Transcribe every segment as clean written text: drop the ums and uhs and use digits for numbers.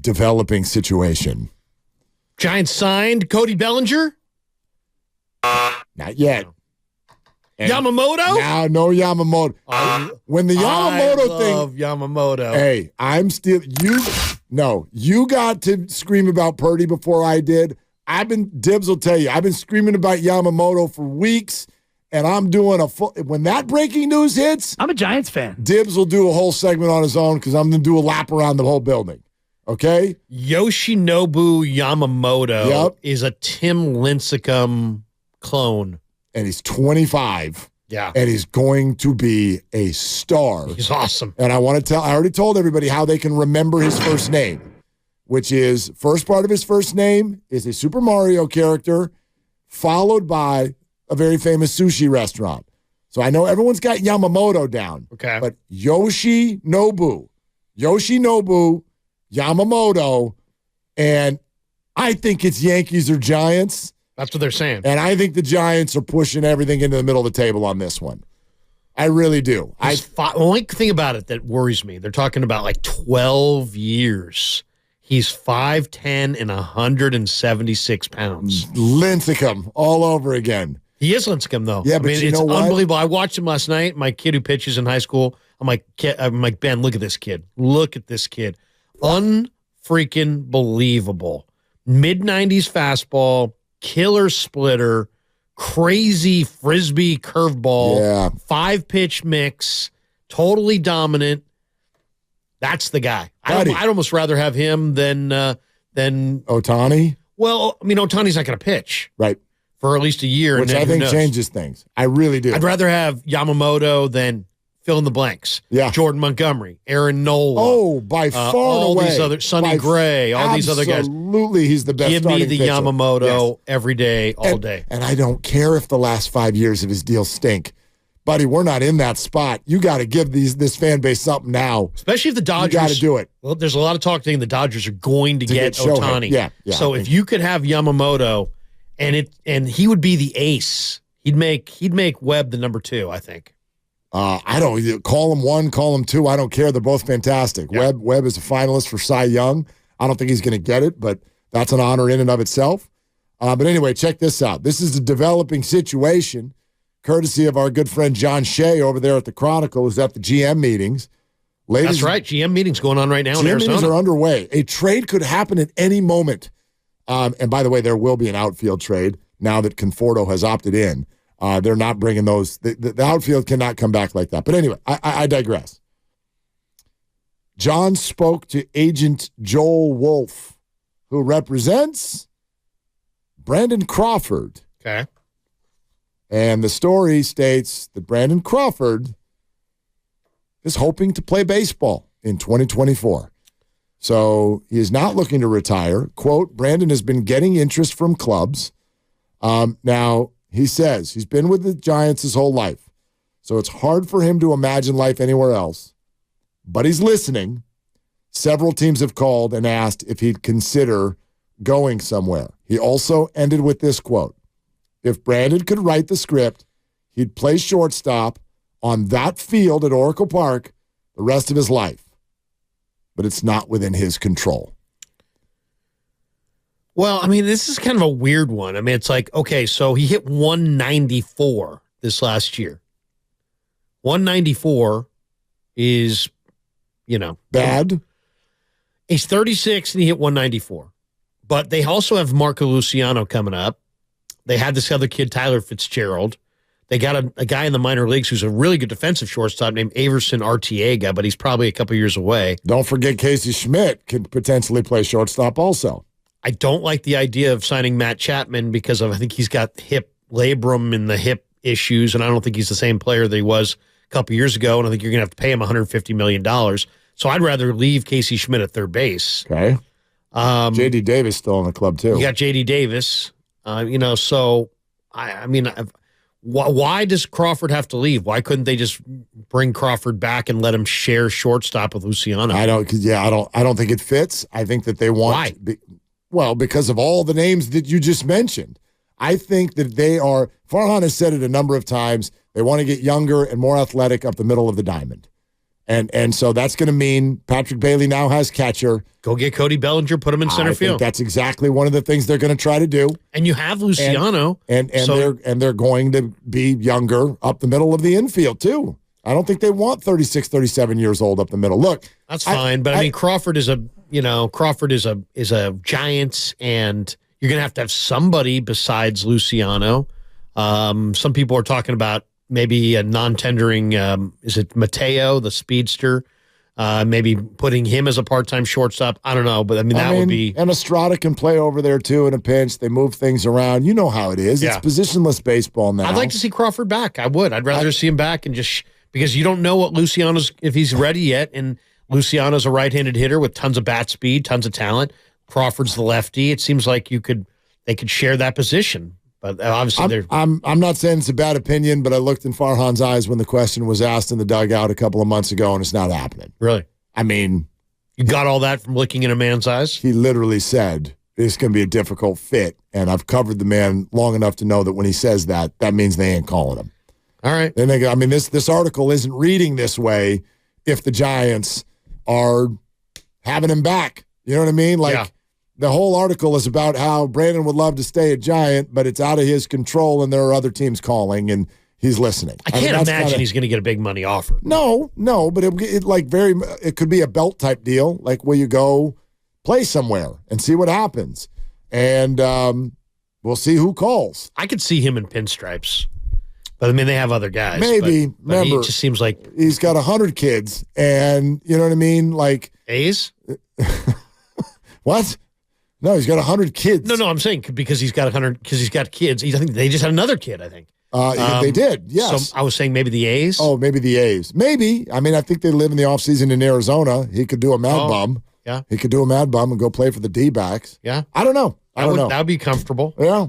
developing situation. Giants signed Cody Bellinger? Not yet. And Yamamoto? Now, no Yamamoto. When the Yamamoto I love Yamamoto. Hey, I'm still you got to scream about Purdy before I did. Dibs will tell you, I've been screaming about Yamamoto for weeks, and I'm doing when that breaking news hits. I'm a Giants fan. Dibs will do a whole segment on his own because I'm going to do a lap around the whole building. Okay? Yoshinobu Yamamoto is a Tim Lincecum clone. And he's 25. Yeah. And he's going to be a star. He's awesome. And I already told everybody how they can remember his first name, which is, first part of his first name is a Super Mario character, followed by a very famous sushi restaurant. So I know everyone's got Yamamoto down. Okay. But Yoshinobu Yamamoto, and I think it's Yankees or Giants. That's what they're saying. And I think the Giants are pushing everything into the middle of the table on this one. I really do. The only thing about it that worries me, they're talking about like 12 years. He's 5'10" and 176 pounds. Lincecum all over again. He is Lincecum, though. Yeah, but it's unbelievable. I watched him last night. My kid who pitches in high school, I'm like, Ben, look at this kid. Look at this kid. Unfreaking believable. Mid-90s fastball, killer splitter, crazy frisbee curveball, 5-pitch mix, totally dominant. That's the guy. I'd almost rather have him than Ohtani. Well, I mean, Ohtani's not going to pitch. Right. For at least a year. Which I think changes things. I really do. I'd rather have Yamamoto than fill in the blanks. Yeah. Jordan Montgomery, Aaron Nola. Oh, by far and away. All these other, Sonny Gray, all these other guys. Absolutely, he's the best. Give me the pitcher. Yamamoto every day, all day. And I don't care if the last 5 years of his deal stink. Buddy, we're not in that spot. You got to give this fan base something now. Especially if the Dodgers. You got to do it. Well, there's a lot of talk saying the Dodgers are going to get Ohtani. Yeah. So if you could have Yamamoto, and he would be the ace. He'd make Webb the number 2, I think. I don't call him 1, call him 2. I don't care. They're both fantastic. Yeah. Webb is a finalist for Cy Young. I don't think he's going to get it, but that's an honor in and of itself. But anyway, check this out. This is a developing situation, courtesy of our good friend John Shea over there at the Chronicle, who's at the GM meetings. That's right. GM meetings going on right now in Arizona. GM meetings are underway. A trade could happen at any moment. And by the way, there will be an outfield trade now that Conforto has opted in. They're not bringing those. The outfield cannot come back like that. But anyway, I digress. John spoke to agent Joel Wolf, who represents Brandon Crawford. Okay. And the story states that Brandon Crawford is hoping to play baseball in 2024. So he is not looking to retire. Quote, Brandon has been getting interest from clubs. Now, he says he's been with the Giants his whole life. So it's hard for him to imagine life anywhere else. But he's listening. Several teams have called and asked if he'd consider going somewhere. He also ended with this quote. If Brandon could write the script, he'd play shortstop on that field at Oracle Park the rest of his life. But it's not within his control. Well, I mean, this is kind of a weird one. I mean, it's like, okay, so he hit 194 this last year. 194 is, bad. He's 36 and he hit 194. But they also have Marco Luciano coming up. They had this other kid, Tyler Fitzgerald. They got a guy in the minor leagues who's a really good defensive shortstop named Averson Artiega, but he's probably a couple years away. Don't forget Casey Schmidt could potentially play shortstop also. I don't like the idea of signing Matt Chapman because I think he's got hip labrum and the hip issues, and I don't think he's the same player that he was a couple years ago, and I think you're going to have to pay him $150 million. So I'd rather leave Casey Schmidt at third base. Okay. J.D. Davis still in the club, too. You got J.D. Davis. So, I mean, why does Crawford have to leave? Why couldn't they just bring Crawford back and let him share shortstop with Luciano? I don't think it fits. I think that they want. Why? Because of all the names that you just mentioned. I think that they are. Farhan has said it a number of times. They want to get younger and more athletic up the middle of the diamond. And so that's going to mean Patrick Bailey now has catcher. Go get Cody Bellinger, put him in center field. I think that's exactly one of the things they're going to try to do. And you have Luciano. And they're going to be younger up the middle of the infield, too. I don't think they want 36, 37 years old up the middle. Look. That's fine. But I mean, Crawford is a Giants, and you're going to have somebody besides Luciano. Some people are talking about maybe a non-tendering, is it Mateo, the speedster? Maybe putting him as a part-time shortstop. I don't know, but I mean, would be. And Estrada can play over there, too, in a pinch. They move things around. You know how it is. Yeah. It's positionless baseball now. I'd like to see Crawford back. I would. I'd rather see him back and just because you don't know what Luciano's, if he's ready yet. And Luciano's a right-handed hitter with tons of bat speed, tons of talent. Crawford's the lefty. It seems like they could share that position. But obviously, I'm not saying it's a bad opinion, but I looked in Farhan's eyes when the question was asked in the dugout a couple of months ago, and it's not happening. Really? I mean, you got all that from looking in a man's eyes? He literally said it's going to be a difficult fit, and I've covered the man long enough to know that when he says that, that means they ain't calling him. All right. Then I mean, this article isn't reading this way if the Giants are having him back. You know what I mean? Like. Yeah. The whole article is about how Brandon would love to stay a Giant, but it's out of his control, and there are other teams calling, and he's listening. I can't imagine he's going to get a big money offer. No, but it could be a belt type deal. Like, will you go play somewhere and see what happens? And we'll see who calls. I could see him in pinstripes, but I mean they have other guys. Maybe. But remember, he just seems like he's got 100 kids, and you know what I mean. Like A's. What? No, he's got 100 kids. No, I'm saying because he's got 100 because he's got kids. I think they just had another kid. I think they did. Yes. So I was saying maybe the A's. Oh, maybe the A's. Maybe. I mean, I think they live in the offseason in Arizona. He could do a mad bum. Yeah. He could do a mad bum and go play for the D-backs. Yeah. I don't know. That would be comfortable. Yeah.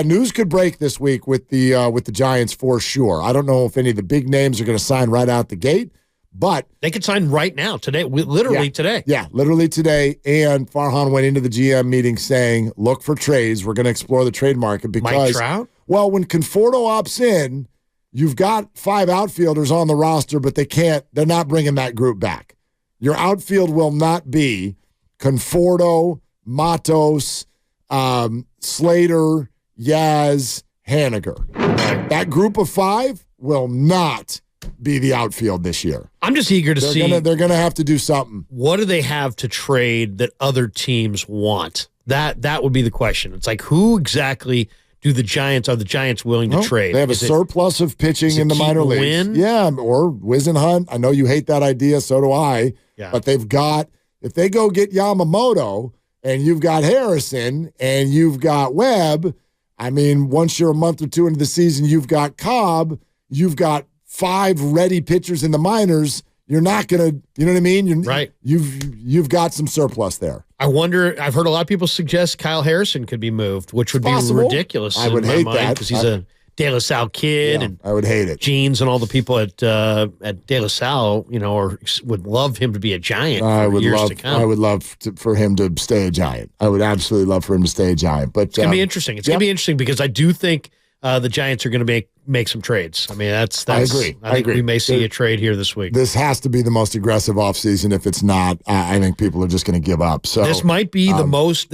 News could break this week with the Giants for sure. I don't know if any of the big names are going to sign right out the gate. But they could sign right now, today, today. Yeah, literally today. And Farhan went into the GM meeting saying, look for trades. We're going to explore the trade market because, Mike Trout? Well, when Conforto opts in, you've got 5 outfielders on the roster, but they're not bringing that group back. Your outfield will not be Conforto, Matos, Slater, Yaz, Haniger. Right. That group of 5 will not be the outfield this year. I'm just eager to see. They're going to have to do something. What do they have to trade that other teams want? That would be the question. It's like, who exactly are the Giants willing to trade? They have a surplus of pitching in the minor leagues. Yeah, or Wisenhunt. I know you hate that idea, so do I. Yeah. But if they go get Yamamoto and you've got Harrison and you've got Webb, I mean, once you're a month or two into the season, you've got Cobb, you've got 5 ready pitchers in the minors. You're not going to, you know what I mean? Right. You've got some surplus there. I wonder, I've heard a lot of people suggest Kyle Harrison could be moved, which would be ridiculous. I would hate that. Because he's a De La Salle kid. And I would hate it. Jeans and all the people at De La Salle, would love him to be a Giant for years to come. I would love for him to stay a Giant. I would absolutely love for him to stay a Giant. But it's going to be interesting. It's going to be interesting because I do think the Giants are going to make some trades. I mean, that's I agree. I think we may see a trade here this week. This has to be the most aggressive offseason. If it's not, I think people are just going to give up. So this might be the biggest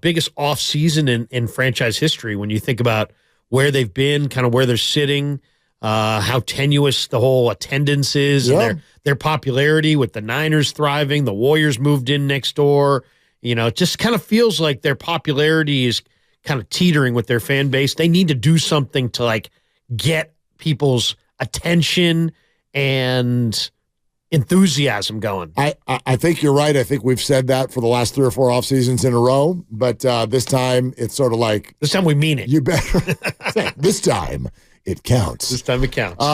biggest offseason in franchise history when you think about where they've been, kind of where they're sitting, how tenuous the whole attendance is, and their popularity with the Niners thriving, the Warriors moved in next door. It just kind of feels like their popularity is kind of teetering with their fan base. They need to do something to get people's attention and enthusiasm going. I think you're right. I think we've said that for the last 3 or 4 off seasons in a row, but this time it's sort of like this time we mean it. You better. This time it counts. This time it counts.